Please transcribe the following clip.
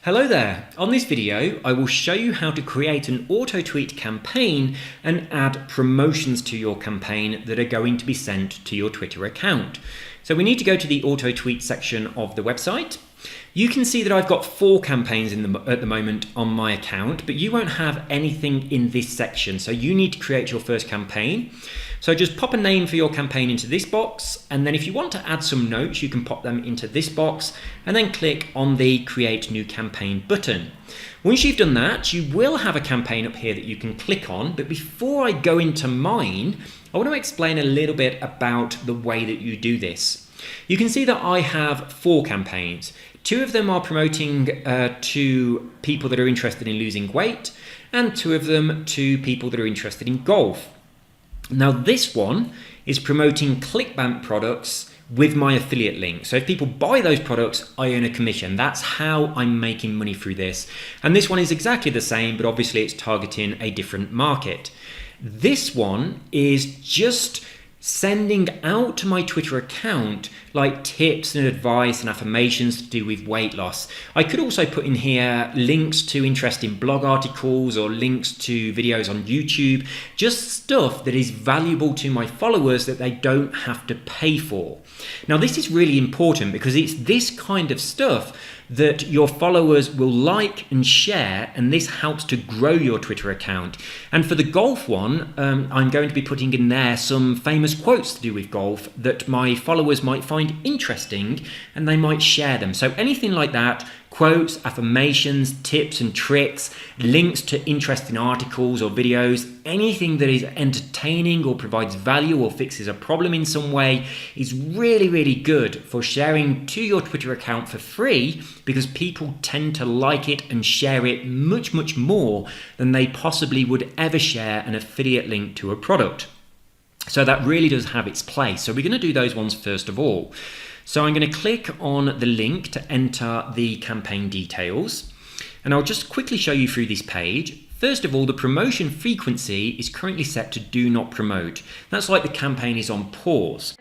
Hello there. On this video, I will show you how to create an auto tweet campaign and add promotions to your campaign that are going to be sent to your Twitter account. So we need to go to the auto tweet section of the website. You can see that I've got 4 campaigns at the moment on my account, but you won't have anything in this section. So you need to create your first campaign. So just pop a name for your campaign into this box, and then if you want to add some notes, you can pop them into this box and then click on the Create New Campaign button. Once you've done that, you will have a campaign up here that you can click on, but before I go into mine, I want to explain a little bit about the way that you do this. You can see that I have 4 campaigns. 2 of them are promoting to people that are interested in losing weight, and 2 of them to people that are interested in golf. Now this one is promoting ClickBank products with my affiliate link. So if people buy those products, I earn a commission. That's how I'm making money through this. And this one is exactly the same, but obviously it's targeting a different market. This one is just sending out to my Twitter account like tips and advice and affirmations to do with weight loss. I could also put in here links to interesting blog articles or links to videos on YouTube, just stuff that is valuable to my followers that they don't have to pay for. Now this is really important because it's this kind of stuff that your followers will like and share, and this helps to grow your Twitter account. And for the golf one, I'm going to be putting in there some famous quotes to do with golf that my followers might find interesting and they might share them. So anything like that, quotes, affirmations, tips and tricks, links to interesting articles or videos, anything that is entertaining or provides value or fixes a problem in some way is really, really good for sharing to your Twitter account for free, because people tend to like it and share it much, much more than they possibly would ever share an affiliate link to a product. So that really does have its place. So we're going to do those ones first of all. So I'm going to click on the link to enter the campaign details, and I'll just quickly show you through this page. First of all, the promotion frequency is currently set to do not promote. That's like the campaign is on pause.